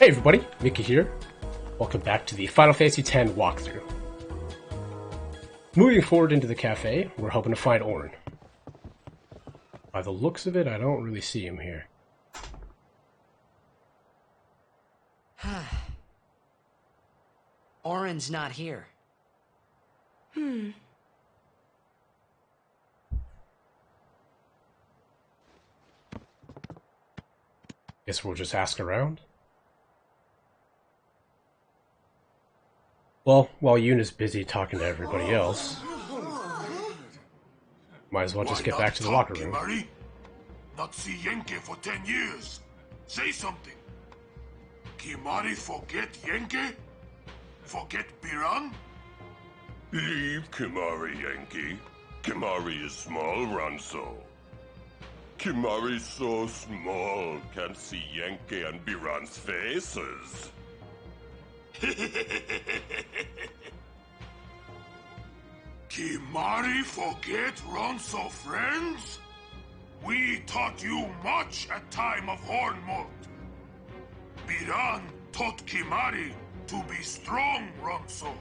Hey everybody, Mickey here. Welcome back to the Final Fantasy X walkthrough. Moving forward into the cafe, we're hoping to find Auron. By the looks of it, I don't really see him here. Auron's not here. Guess we'll just ask around. Well, while Yuna's busy talking to everybody else, might as well just get back to the locker room. Kimari? Not see Yenke for 10 years. Say something. Kimari forget Yenke? Forget Biran? Leave Kimari, Yankee. Kimari is small, Ranso. Kimari's so small, can't see Yankee and Biran's faces. Kimari forget Ronso friends? We taught you much at time of Hornmold. Biran taught Kimari to be strong, Ronso.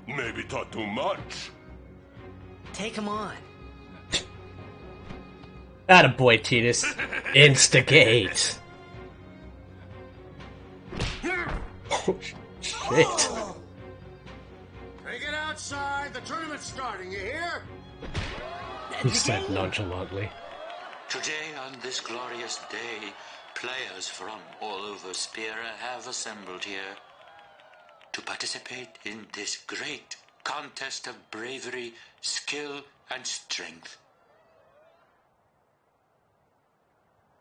Maybe taught too much. Take him on. Attaboy, Titus. Instigate. Oh, shit. Take it outside. The tournament's starting, you hear? He said nonchalantly. Today, on this glorious day, players from all over Spira have assembled here to participate in this great contest of bravery, skill, and strength.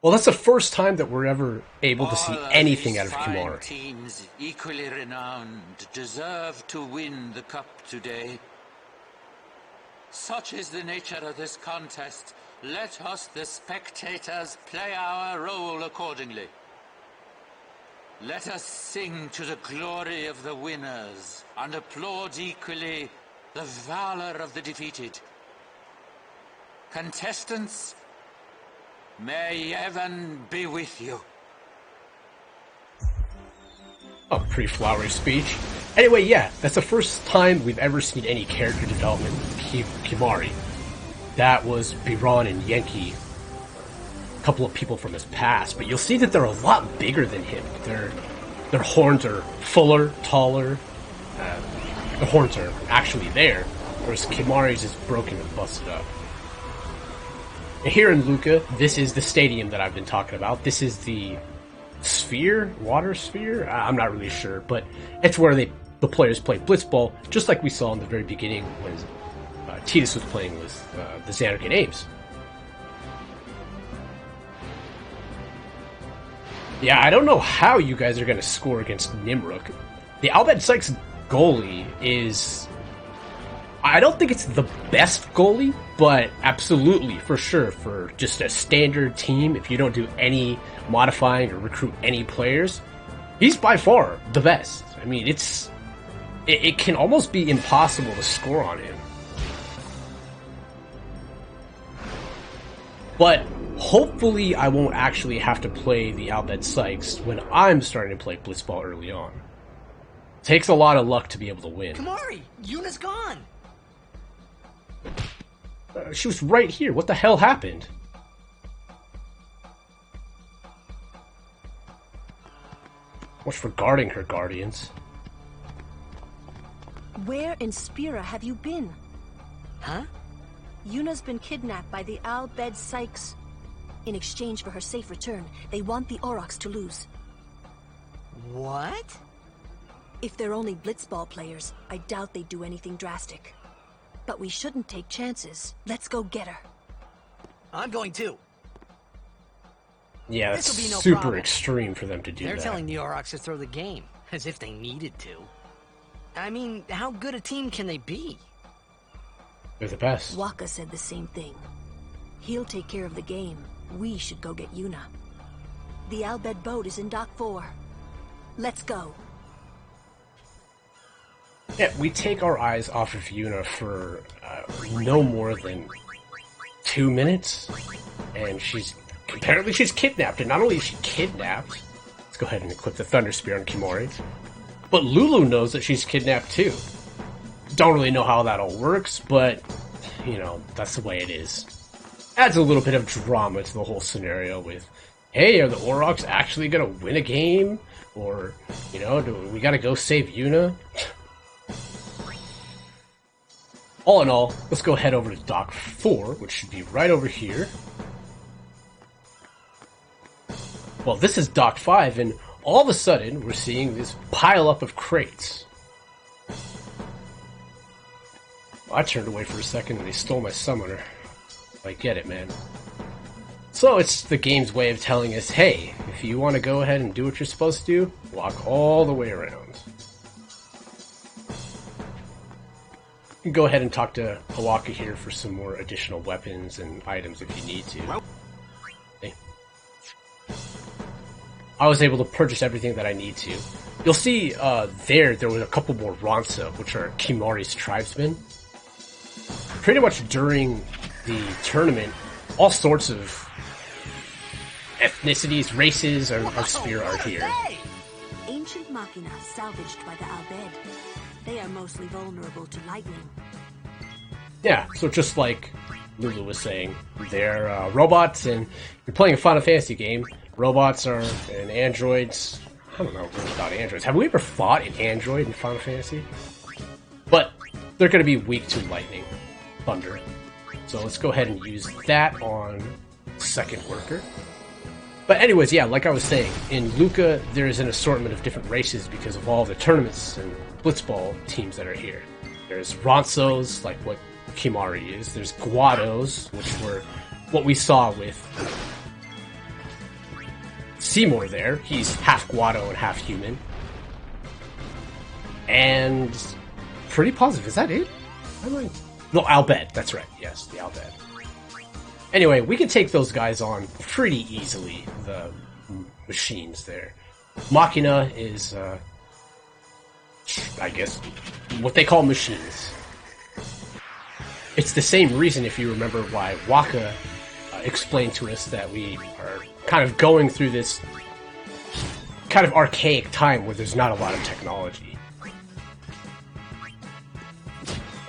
Well, that's the first time that we're ever able to see All of anything these out of fine Kimari. teams, equally renowned, deserve to win the cup today. Such is the nature of this contest. Let us, the spectators, play our role accordingly. Let us sing to the glory of the winners and applaud equally the valor of the defeated. Contestants, may heaven be with you. Oh, pretty flowery speech. Anyway, yeah, that's the first time we've ever seen any character development with Kimari. That was Biran and Yankee, a couple of people from his past, but you'll see that they're a lot bigger than him. Their horns are fuller, taller. The horns are actually there, whereas Kimari's is broken and busted up. And here in Luca, this is the stadium that I've been talking about. This is the sphere? Water sphere? I'm not really sure, but it's where the players play blitzball, just like we saw in the very beginning when Titus was playing with the Xanarchy Ames. Yeah, I don't know how you guys are going to score against Nimruk. The Albed Sykes goalie is... I don't think it's the best goalie, but absolutely, for sure, for just a standard team, if you don't do any modifying or recruit any players, he's by far the best. I mean, it can almost be impossible to score on him. But hopefully I won't actually have to play the Albed Sykes when I'm starting to play blitzball early on. Takes a lot of luck to be able to win. Kimari, Yuna's gone. She was right here. What the hell happened? Much for guarding her guardians. Where in Spira have you been? Huh? Yuna's been kidnapped by the Albed Sykes. In exchange for her safe return, they want the Aurochs to lose. What? If they're only blitzball players, I doubt they'd do anything drastic. But we shouldn't take chances. Let's go get her. I'm going too. Yeah, that's This'll be no super problem. extreme for them to do They're that. telling the Aurochs to throw the game, as if they needed to. I mean, how good a team can they be? They're the best. Waka said the same thing. He'll take care of the game. We should go get Yuna. The Albed boat is in Dock 4. Let's go. Yeah, we take our eyes off of Yuna for no more than 2 minutes, and apparently she's kidnapped. And not only is she kidnapped, Let's go ahead and equip the Thunder Spear on Kimahri. But Lulu knows that she's kidnapped too. Don't really know how that all works, but, you know, that's the way it is. Adds a little bit of drama to the whole scenario with, hey, are the Aurochs actually gonna win a game? Or, you know, do we gotta go save Yuna? All in all, let's go head over to Dock 4, which should be right over here. Well, this is Dock 5, and all of a sudden, we're seeing this pile up of crates. I turned away for a second and they stole my summoner. I get it, man. So it's the game's way of telling us, hey, if you want to go ahead and do what you're supposed to do, walk all the way around. You can go ahead and talk to Hawaka here for some more additional weapons and items if you need to. Hey. I was able to purchase everything that I need to. You'll see there was a couple more Ronso, which are Kimahri's tribesmen. Pretty much during the tournament, all sorts of ethnicities, races of Sphere are here. Ancient machina salvaged by the Albed. They are mostly vulnerable to lightning. Yeah, so just like Lulu was saying, they're robots, and you're playing a Final Fantasy game. Robots and androids. I don't know really about androids. Have we ever fought an android in Final Fantasy? But they're going to be weak to lightning, thunder. So let's go ahead and use that on second worker. But anyways, yeah, like I was saying, in Luca, there's an assortment of different races because of all the tournaments and blitzball teams that are here. There's Ronsos, like what Kimahri is. There's Guados, which were what we saw with Seymour there. He's half Guado and half human. And pretty positive. Is that it? No, Albed. That's right. Yes, the Albed. Anyway, we can take those guys on pretty easily, the machines there. Machina is, I guess, what they call machines. It's the same reason, if you remember, why Waka explained to us that we are kind of going through this kind of archaic time where there's not a lot of technology.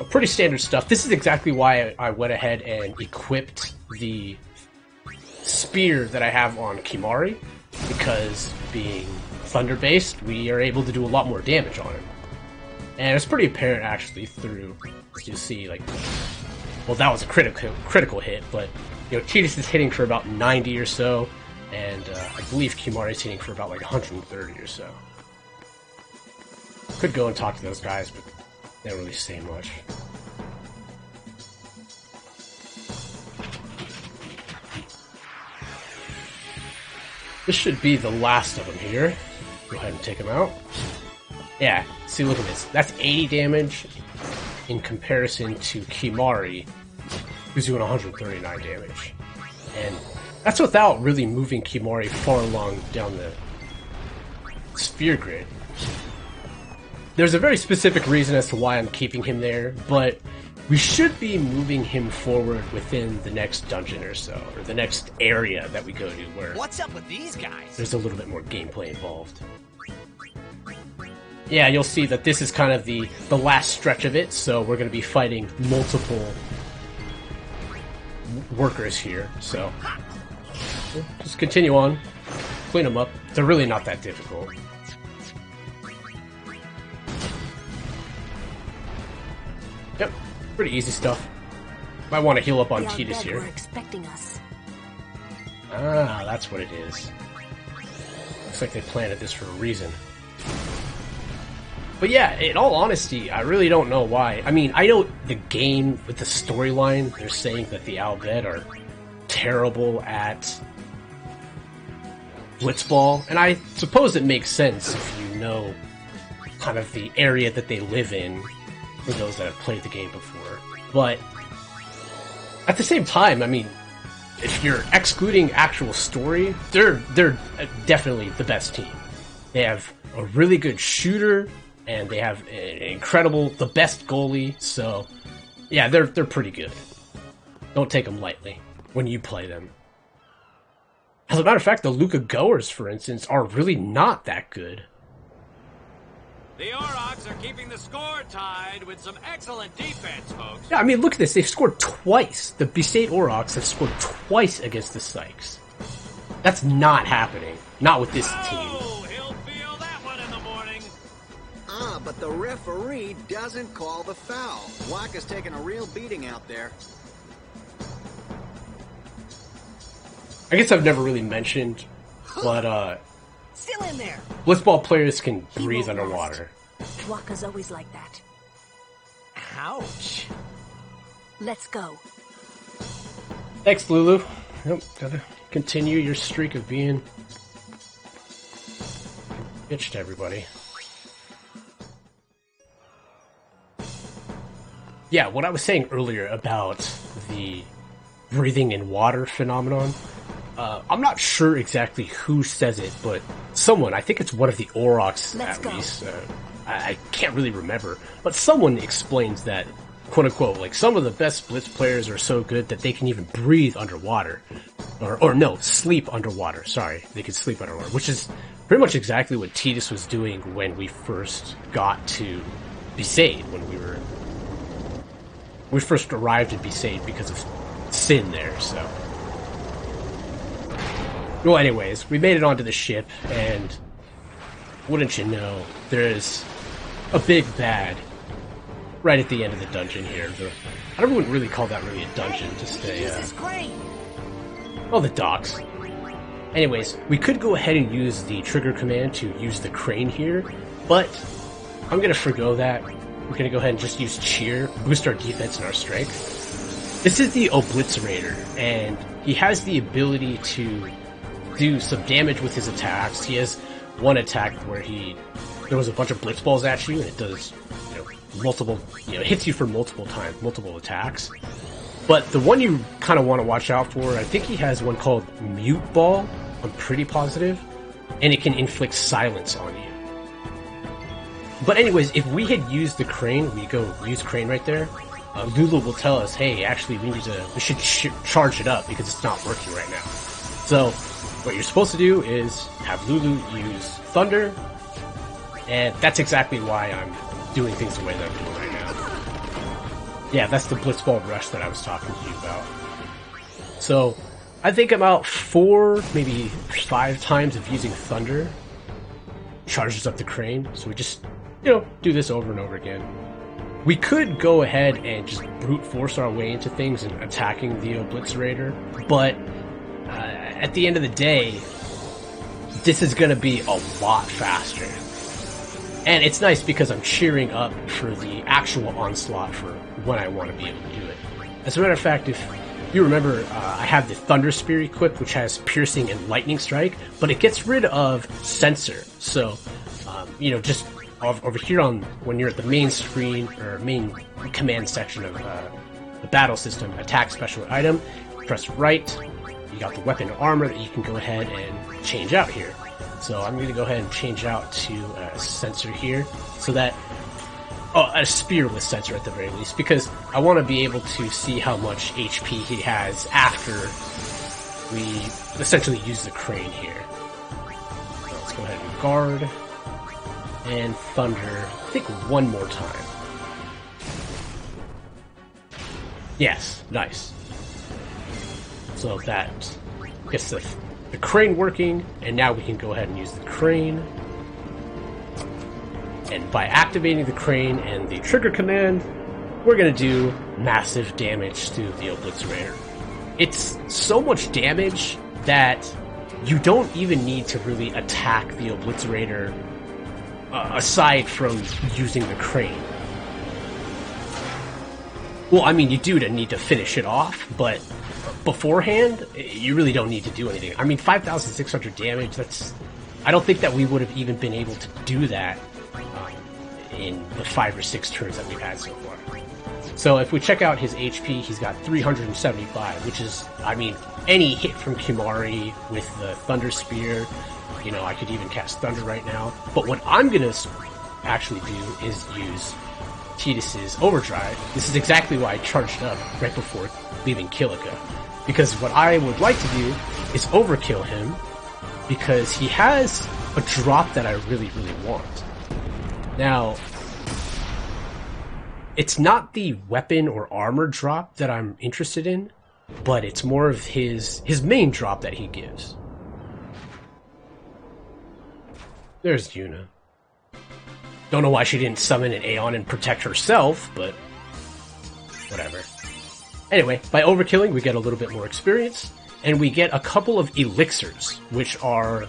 Pretty standard stuff. This is exactly why I went ahead and equipped the spear that I have on Kimahri, because being thunder-based, we are able to do a lot more damage on him. And it's pretty apparent, actually, through, you see, like, well, that was a critical hit, but, you know, Tidus is hitting for about 90 or so, and I believe Kimahri is hitting for about, like, 130 or so. Could go and talk to those guys, but they don't really say much. This should be the last of them here. Go ahead and take them out. Yeah, see, look at this. That's 80 damage in comparison to Kimahri, who's doing 139 damage. And that's without really moving Kimahri far along down the sphere grid. There's a very specific reason as to why I'm keeping him there, but we should be moving him forward within the next dungeon or so, or the next area that we go to, where What's up with these guys? there's a little bit more gameplay involved. Yeah, you'll see that this is kind of the last stretch of it, so we're going to be fighting multiple workers here, so just continue on, clean them up. They're really not that difficult. Yep, pretty easy stuff. Might want to heal up on Tidus here. We're expecting us. Ah, that's what it is. Looks like they planted this for a reason. But yeah, in all honesty, I really don't know why. I mean, I know the game, with the storyline, they're saying that the Albed are terrible at blitzball, and I suppose it makes sense if you know kind of the area that they live in, for those that have played the game before. But at the same time, I mean, if you're excluding actual story, they're definitely the best team. They have a really good shooter, and they have the best goalie, so yeah, they're pretty good. Don't take them lightly when you play them. As a matter of fact, the Luca goers, for instance, are really not that good. The Aurochs are keeping the score tied with some excellent defense, folks. Yeah, I mean, look at this. They've scored twice. The Besaid Aurochs have scored twice against the Sykes. That's not happening. Not with this team. Oh, he'll feel that one in the morning. But the referee doesn't call the foul. Waka's taking a real beating out there. I guess I've never really mentioned, but, Still in there. blitzball players can breathe underwater. Waka's always like that. Ouch. Let's go. Thanks, Lulu. Yep, gotta continue your streak of being bitch to everybody. Yeah, what I was saying earlier about the breathing in water phenomenon, I'm not sure exactly who says it, but someone, I think it's one of the Aurochs at least, I can't really remember, but someone explains that, quote-unquote, like, some of the best Blitz players are so good that they can even breathe underwater. Or no, sleep underwater, sorry. They can sleep underwater, which is pretty much exactly what Tidus was doing when we first got to Besaid, when we first arrived at Besaid because of Sin there, so. Well, anyways, we made it onto the ship, and wouldn't you know, there's a big bad right at the end of the dungeon here. I don't really call that really a dungeon, just a, oh, the docks. Anyways, we could go ahead and use the trigger command to use the crane here, but I'm gonna forgo that. We're gonna go ahead and just use cheer, boost our defense and our strength. This is the Oblitzerator, and he has the ability to do some damage with his attacks. He has one attack where he throws a bunch of blitz balls at you, and it does, multiple, it hits you for multiple times, multiple attacks. But the one you kind of want to watch out for, I think he has one called Mute Ball, I'm pretty positive, and it can inflict silence on you. But anyways, if we had used the crane, we go use crane right there, Lulu will tell us, hey, actually we should charge it up because it's not working right now. So what you're supposed to do is have Lulu use Thunder, and that's exactly why I'm doing things the way that I'm doing right now. Yeah, that's the Blitzball Rush that I was talking to you about. So, I think about 4, maybe 5 times of using Thunder charges up the crane, so we just, do this over and over again. We could go ahead and just brute force our way into things and attacking the Oblitzerator, but at the end of the day, this is going to be a lot faster. And it's nice because I'm cheering up for the actual onslaught for when I want to be able to do it. As a matter of fact, if you remember, I have the Thunder Spear equipped, which has Piercing and Lightning Strike, but it gets rid of Sensor. So, just over here when you're at the main screen, or main command section of the battle system, attack special item, press right, you got the weapon and armor that you can go ahead and change out here. So I'm going to go ahead and change out to a Sensor here, so that, a Spear with Sensor at the very least, because I want to be able to see how much HP he has after we essentially use the crane here. So let's go ahead and guard, and Thunder, I think one more time. Yes, nice. So that gets the crane working, and now we can go ahead and use the crane. And by activating the crane and the trigger command, we're going to do massive damage to the Oblitzerator. It's so much damage that you don't even need to really attack the Oblitzerator aside from using the crane. Well, I mean, you do need to finish it off, but beforehand, you really don't need to do anything. I mean, 5,600 damage, I don't think that we would have even been able to do that in the 5 or 6 turns that we've had so far. So if we check out his HP, he's got 375, which is, I mean, any hit from Kimahri with the Thunder Spear, I could even cast Thunder right now. But what I'm going to actually do is use Tidus's Overdrive. This is exactly why I charged up right before leaving Kilika, Because what I would like to do is overkill him, because he has a drop that I really, really want. Now, it's not the weapon or armor drop that I'm interested in, but it's more of his main drop that he gives. There's Yuna. Don't know why she didn't summon an Aeon and protect herself, but whatever. Anyway, by overkilling, we get a little bit more experience, and we get a couple of elixirs, which are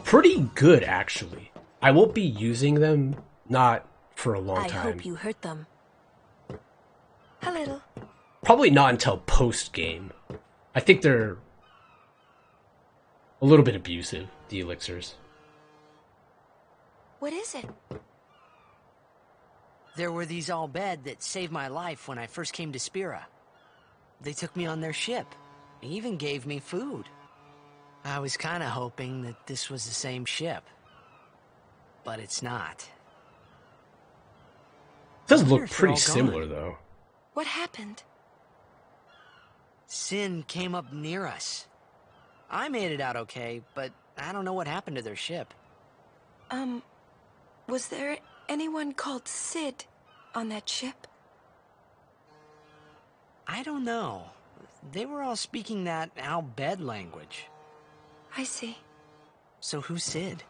pretty good, actually. I won't be using them, not for a long time. I hope you hurt them. A little. Probably not until post-game. I think they're a little bit abusive, the elixirs. What is it? There were these Albed that saved my life when I first came to Spira. They took me on their ship. They even gave me food. I was kind of hoping that this was the same ship. But it's not. Does look pretty similar, though. What happened? Sin came up near us. I made it out okay, but I don't know what happened to their ship. Was there anyone called Sid on that ship? I don't know. They were all speaking that Albed language. I see. So who's Sid?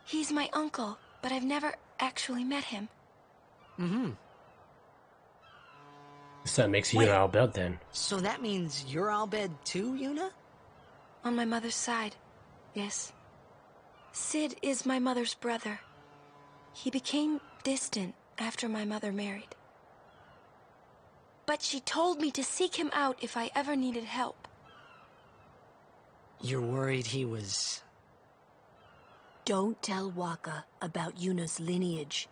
He's my uncle, but I've never actually met him. Mm-hmm. So that makes you Albed, then. So that means you're Albed too, Yuna? On my mother's side, yes. Sid is my mother's brother. He became distant after my mother married. But she told me to seek him out if I ever needed help. You're worried he was... Don't tell Waka about Yuna's lineage.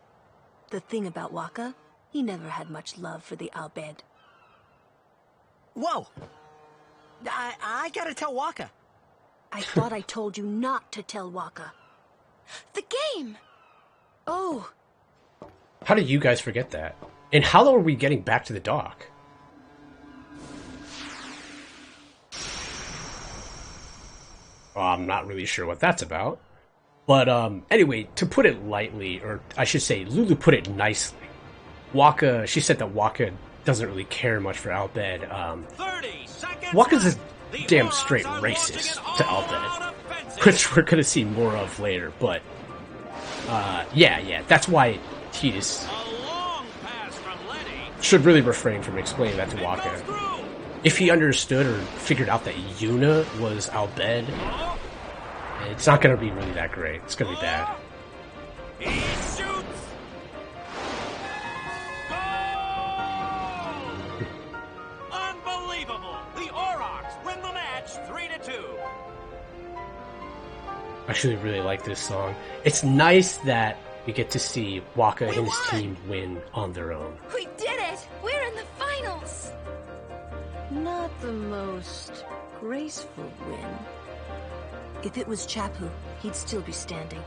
The thing about Waka, he never had much love for the Albed. Whoa! I gotta tell Waka. I thought I told you not to tell Waka. The game! Oh. How did you guys forget that? And how are we getting back to the dock? Well, I'm not really sure what that's about. But anyway, to put it lightly, or I should say, Lulu put it nicely. Waka, she said that Waka doesn't really care much for Albed. 30 seconds Waka's left. a damn straight racist to Albed, which we're gonna see more of later. But yeah, that's why he just should really refrain from explaining that to Waka. If he understood or figured out that Yuna was Albed, it's not going to be really that great. It's going to be bad. He shoots. Unbelievable! The Aurochs win the match 3-2. I actually really like this song. It's nice that we get to see Waka and his team win on their own. We did it! We're in the finals! Not the most graceful win. If it was Chappu, he'd still be standing.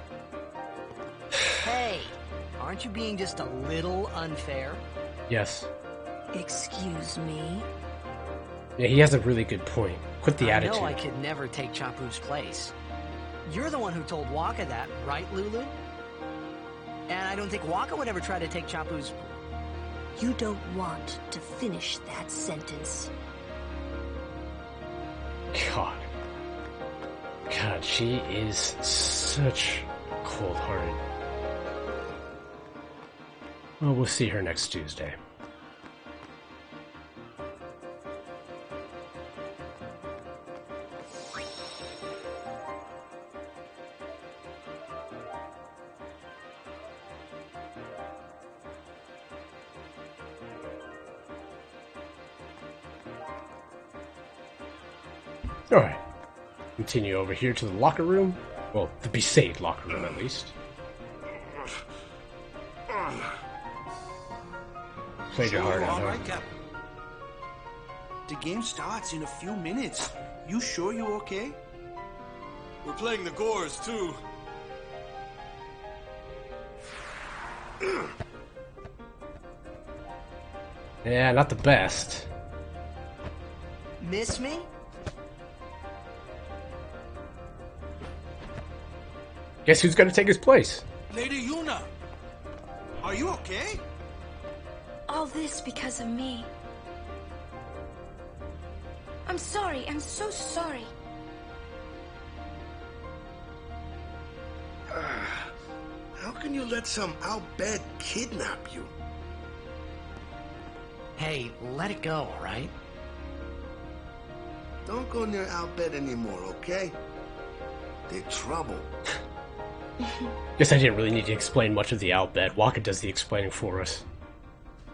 Hey, aren't you being just a little unfair? Yes. Excuse me? Yeah, he has a really good point. Quit the attitude. I know I could never take Chappu's place. You're the one who told Waka that, right, Lulu? And I don't think Waka would ever try to take Chappu's... You don't want to finish that sentence. God, she is such cold-hearted. Well, we'll see her next Tuesday. Alright. Continue over here to the locker room. Well, the Besaid locker room, at least. Played your heart out, All huh? right, Captain. The game starts in a few minutes. You sure you're okay? We're playing the Gores, too. Yeah, not the best. Miss me? Guess who's gonna take his place? Lady Yuna, are you okay? All this because of me. I'm sorry. I'm so sorry. How can you let some outbed kidnap you? Hey, let it go, all right? Don't go near outbed anymore, okay? They're trouble. Guess I didn't really need to explain much of the Outbed. Waka does the explaining for us.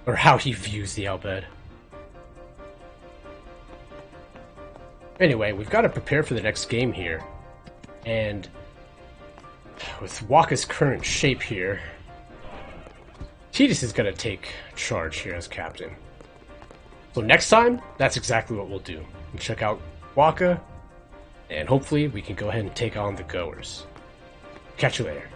Or how he views the Outbed. Anyway, we've got to prepare for the next game here. And with Waka's current shape here, Tidus is going to take charge here as captain. So next time, that's exactly what we'll do. We'll check out Waka, and hopefully we can go ahead and take on the Goers. Catch you later.